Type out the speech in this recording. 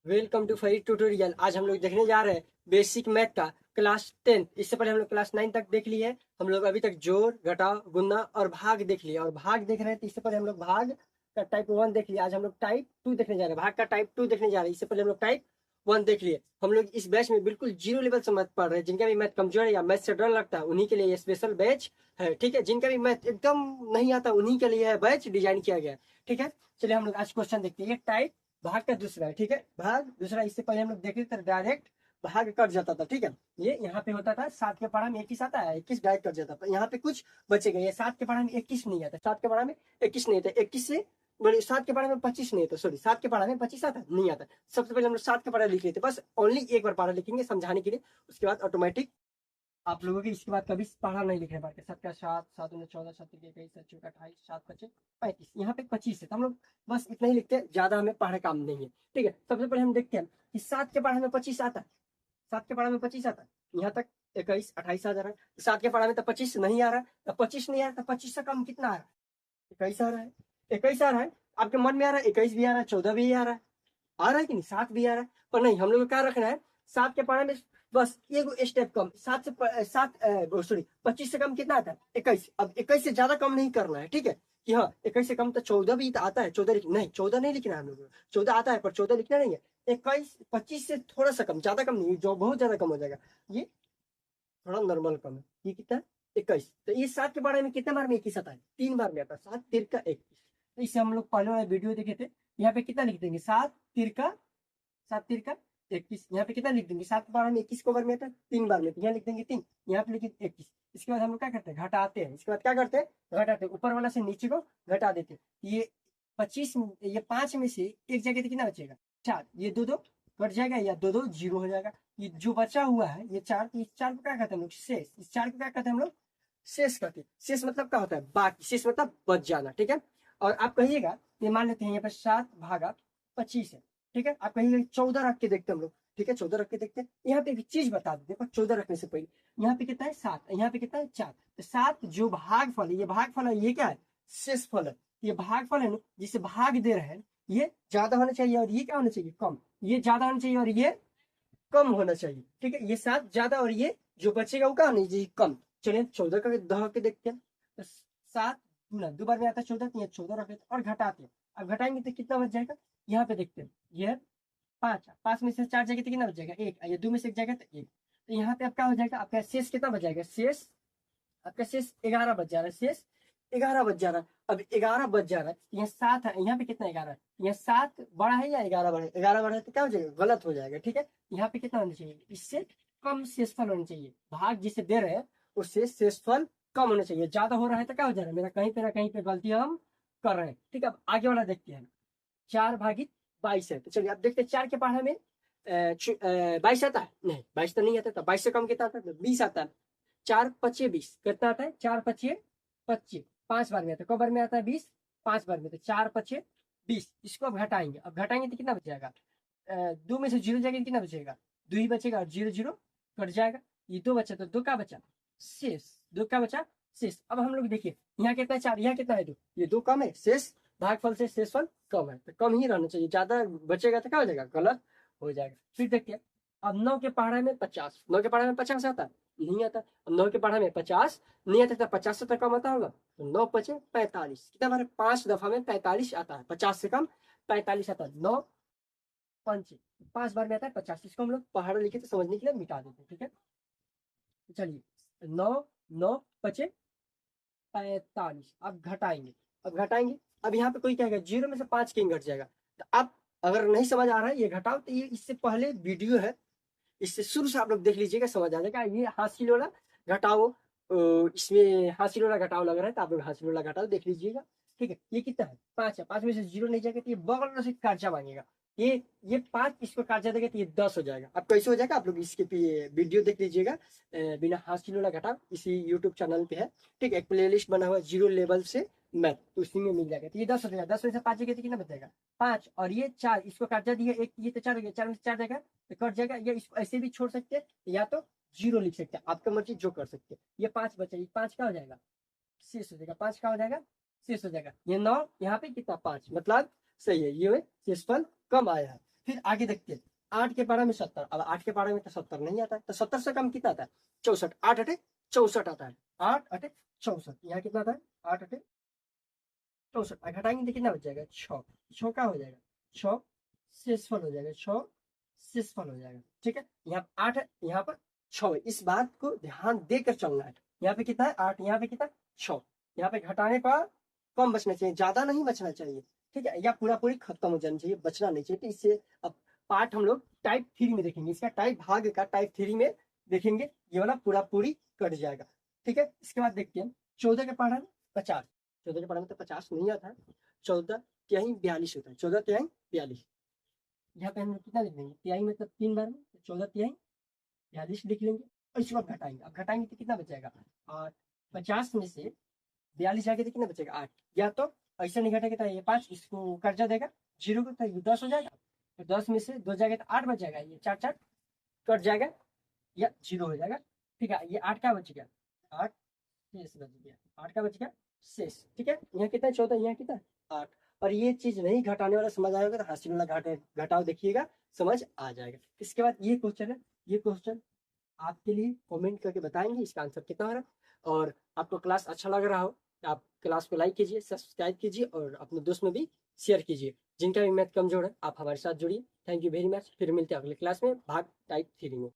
Welcome to फरी tutorial. आज हम लोग देखने जा रहे हैं बेसिक मैथ का क्लास 10। इससे पहले हम लोग क्लास 9 तक देख लिए। हम लोग अभी तक जोड़, घटाव, गुणा और भाग देख लिए और भाग देख रहे हैं। तो इससे पहले हम लोग भाग का टाइप 1 देख लिया। आज हम लोग टाइप 2 देखने जा रहे हैं। भाग का टाइप 2 देखने जा रहे हैं। इससे पहले हम लोग टाइप 1 देख लिए। हम लोग इस बैच में बिल्कुल जीरो लेवल से मैथ पढ़ रहे हैं। जिनका भी मैथ कमजोर है या मैथ से डर लगता है उन्हीं के लिए ये स्पेशल बैच है। ठीक है, जिनका भी मैथ एकदम नहीं आता उन्हीं के लिए बैच डिजाइन किया गया है। ठीक है, चलिए हम लोग आज क्वेश्चन देखते हैं। ये टाइप भाग का दूसरा है। ठीक है, भाग दूसरा। इससे पहले हम लोग देखे थे डायरेक्ट भाग कट जाता था। ठीक है, ये यहाँ पे होता था 7 के पढ़ा में 21 आता है, 21 डायरेक्ट कट जाता था। यहाँ पे कुछ बचेगा। ये 7 के पढ़ा में 21 नहीं आता, 7 के पढ़ा में 21 नहीं आता, 21 से बोले 7 के पढ़ा में 25 नहीं आता, सॉरी 7 के पढ़ा में 25 आता नहीं आता। सबसे पहले हम लोग 7 के पढ़ा लिख लेते, बस ओनली एक बार पढ़ा लिखेंगे समझाने के लिए। उसके बाद ऑटोमेटिक आप लोगों के इसके बाद कभी पढ़ा नहीं लिखने पाते। 7 का 7, 7 दूनी 14, 7 तिरके 21, 7 चौका 28, 7 पच्चे 35। यहाँ पे 25 है तो हम लोग बस इतना ही लिखते हैं, ज्यादा हमें पढ़ा काम नहीं है। ठीक है, सबसे पहले हम देखते हैं कि 7 के पढ़ा में 25 आता है। 7 के पढ़ा में 25 आता है, यहाँ तक 21, 28 आ जा रहा है। 7 के पढ़ा में तो 25 नहीं आ रहा है, तो 25 नहीं आ रहा, तो 25 से कम कितना आ रहा है? 21 आ रहा है। 21 आ रहा है, आपके मन में आ रहा है 21 भी आ रहा है, 14 भी आ रहा है, आ रहा है कि नहीं, 7 भी आ रहा है। पर नहीं, हम लोग को क्या रखना है, 7 के पढ़ा में बस एक स्टेप कम। 7 से 7 सॉरी 25 से कम कितना आता है? 21। अब 21 से ज्यादा कम नहीं करना है। ठीक है, कि हाँ 21 से कम तो 14 भी तो आता है, 14 नहीं, 14 नहीं लिखना है हम लोग को। 14 आता है पर 14 लिखना नहीं है। 21 25 से थोड़ा सा कम, ज्यादा कम नहीं, जो बहुत ज्यादा कम हो जाएगा। ये थोड़ा नॉर्मल कम है। ये कितना है? 21। तो ये 7 के बारे में कितने बार में 21 आता है? 3 बार में आता है। 7 तिरका 21। तो इससे हम लोग पहले वाला वीडियो देखे थे। यहाँ पे कितना लिख देंगे? 7 तिरका 21। यहाँ पे कितना लिख देंगे? 7 बार में 21 को बार में आता है 3 बार में, तो यहाँ लिख देंगे 3, यहाँ पे लिखे 21। इसके बाद हम लोग क्या करते हैं? घटाते हैं। इसके बाद क्या करते हैं? घटाते हैं, ऊपर वाला से नीचे को घटा देते हैं। ये 25, ये 5 में से एक जगह कितना बचेगा? 4। ये दो दो कट जाएगा या दो दो जीरो हो जाएगा। ये जो बचा हुआ है ये 4, इस 4 को क्या कहते हैं हम लोग? शेष। इस 4 को क्या कहते हैं हम लोग? शेष कहते हैं। शेष मतलब क्या होता है? बाकी। शेष मतलब बच जाना। ठीक है, और आप कहिएगा, ये मान लेते हैं यहाँ पर 7 भागा 25 है। ठीक है, आप कहिएगा 14 रख के देखते हैं हम लोग। ठीक है, 14 रख के देखते हैं। यहाँ पे एक चीज बता देते हैं, 14 रखने से पहले यहाँ पे कितना है? 7, यहाँ पे कितना है? 4। तो 7 जो भाग फल है, ये भाग फल है, ये क्या है? शेष फल है। ये भाग फल है ना, जिसे भाग दे रहे हैं, ये ज्यादा होना चाहिए और ये क्या होना चाहिए? कम। ये ज्यादा होना चाहिए और ये कम होना चाहिए। ठीक है, ये 7 ज्यादा और ये जो बचेगा वो क्या होना चाहिए? कम। चलिए 14 का दह के देखते हैं। तो 7 गुना 2 बार में आता है 14, तो ये 14 रख लेते और घटाते हैं। अब घटाएंगे तो कितना बच जाएगा? यहाँ पे देखते हैं, ये 5, 5 में से 4 जाएगा तो कितना बच जाएगा? 1। ये 2 में से 1 जाएगा तो 1। तो यहाँ पे अब क्या हो जाएगा? आपका शेष कितना बच जाएगा? शेष आपका शेष 11 बच जा रहा है। शेष 11 बच जा रहा है। अब 11 बच जा रहा है, यहाँ 7 है, यहाँ पे कितना? 11 है। यहाँ 7 बड़ा है या 11 बड़ा है? 11 बड़ा है तो क्या हो जाएगा? गलत हो जाएगा। ठीक है, यहाँ पे कितना होना चाहिए? इससे कम शेषफल होना चाहिए। भाग जिसे दे रहे हैं उससे शेषफल कम होना चाहिए। ज्यादा हो रहा है तो क्या हो जा रहा है? मेरा कहीं पे ना कहीं पे गलती हम कर रहे हैं। ठीक है, अब आगे वाला देखते हैं। 4 भागित 22 है। तो चलिए अब देखते हैं 4 के पढ़ा में 22 आता है? नहीं, 22 तो नहीं आता। तो 22 से कम कितना आता है? 20 आता है। 4 पचे 20 कितना आता है? 4 पचे 25। 5 बार में आता है। कब बार में आता है? 20। 5 बार में। तो 4 पचे 20। इसको अब घटाएंगे। अब घटाएंगे तो कितना बचेगा? 2 में से 0 जाएगा तो कितना बचेगा? 2 ही बचेगा और 0 0 कट जाएगा। ये 2 बचा तो 2 का बचा? शेष। 2 का बचा? शेष। अब हम लोग देखिए, यहाँ कितना है? 4, यहाँ कितना है? 2। ये 2 कम है, शेष भागफल से शेषफल कम है, तो कम ही रहना चाहिए। ज्यादा बचेगा तो क्या हो जाएगा? गलत हो जाएगा। फिर देखिए, अब 9 के पहाड़ा में 50, 9 के पहाड़ा में 50 आता है? नहीं आता। अब 9 के पहाड़ा में 50 नहीं आता, तो 50 से तो कम आता होगा। तो 9 पचे 45, कितना बार? 5 दफा में 45 आता है। 50 से कम 45 आता है। 9 पंचे 5 बार में आता है 50। इसको हम लोग पहाड़ा लिखे तो समझने के लिए मिटा देते हैं। ठीक है, चलिए 9 9 पचे 45। अब घटाएंगे। अब घटाएंगे, अब यहाँ पे कोई कहेगा 0 में से 5 किंग घट जाएगा। तो अब अगर नहीं समझ आ रहा है ये घटाओ, तो ये इससे पहले वीडियो है, इससे शुरू से आप लोग देख लीजिएगा, समझ आ जाएगा। ये हासिल वाला घटाओ, इसमें हासिल वाला घटाओ लग रहा है, तो आप लोग हासिल वाला घटाओ देख लीजिएगा। ठीक है, ये कितना है? 5 है। 5 में से 0 नहीं जाएगा तो ये बगल से कर्जा मांगेगा। ये 5 इसको कर्जा देगा तो ये 10 हो जाएगा। अब कैसे हो जाएगा आप लोग इसके वीडियो देख लीजिएगा। बिना हासिल वाला घटाओ इसी यूट्यूब चैनल पे है। ठीक है, एक प्ले लिस्ट बना हुआ है जीरो लेवल से मैथ, तो उसी में मिल जाएगा। तो ये 10 हो जाएगा। 10 में से 5 जाएगा तो कितना बचेगा? 5। और ये 4, इसको कर्जा दिया एक, ये तो 4 हो गया। 4 में से 4 जाएगा तो कट जाएगा। ये इसको ऐसे भी छोड़ सकते हैं या तो 0 लिख सकते हैं, आपका मर्जी जो कर सकते हैं। ये 5 बचा, ये 5 क्या हो जाएगा? शेष हो जाएगा। 5 क्या हो जाएगा? शेष हो जाएगा। ये 9, यहाँ पे कितना? 5, मतलब सही है, ये शेषफल कम आया है। फिर आगे देखते हैं, 8 के पारा में 70। अब 8 के पारा में तो 70 नहीं आता है, तो 70 से कम कितना आता है? 64। 8 अटे 64 आता है, 8 अटे 64। यहाँ कितना आता है? 8 अटे 64। घटाएंगे तो कितना बच जाएगा? 6। 6 क्या हो जाएगा? 6 शेषफल हो जाएगा, 6 शेषफल हो जाएगा। ठीक है, यहाँ 8 है, यहाँ पर 6 है। इस बात को ध्यान देकर चलना है। यहाँ पे कितना है? 8, यहाँ पे कितना? 6। यहाँ पे घटाने पर कम बचना चाहिए, ज्यादा नहीं बचना चाहिए। ठीक है, या पूरा पूरी खत्म हो जाना चाहिए, बचना नहीं चाहिए। तो इससे अब पार्ट हम लोग टाइप 3 में देखेंगे, इसका टाइप भाग का टाइप 3 में देखेंगे, ये वाला पूरा पूरी कट जाएगा। ठीक है, इसके बाद देखते हैं 14 के पढ़ा में 50। 14 के पढ़ा में तो 50 नहीं आता है, 14 तिहाई 42 होता है, 14 तिहाई 42। यहाँ पे हम लोग कितना लिख लेंगे? तिहाई मतलब 3 बार में, 14 तिहाई 42 लिख लेंगे। और इसके बाद घटाएंगे, अब घटाएंगे तो कितना बचेगा? और 50 में से 42 जाएगा तो कितना बचेगा? 8। या तो ऐसा नहीं घटेगा तो ये 5 इसको कर्जा देगा, 0 को, तो ये 10 हो जाएगा। तो 10 में से 2 जाएगा तो 8 बच जाएगा, ये 4 4 कट जाएगा या 0 हो जाएगा। ठीक है, ये 8 का बच गया, 8 शेष बच गया, 8 का बच गया शेष। ठीक है, यहाँ कितना 14, यहाँ कितना 8। और ये चीज नहीं घटाने वाला समझ आएगा तो हासिल वाला घटाव देखिएगा, समझ आ जाएगा। इसके बाद ये क्वेश्चन है, ये क्वेश्चन आपके लिए कमेंट करके बताएंगे इसका आंसर कितना हो रहा है। और आपको क्लास अच्छा लग रहा हो तो आप क्लास को लाइक कीजिए, सब्सक्राइब कीजिए और अपने दोस्त में भी शेयर कीजिए। जिनका भी मैथ कमजोर है आप हमारे साथ जुड़िए। Thank you very much. फिर मिलते हैं अगले क्लास में भाग टाइप 3 में।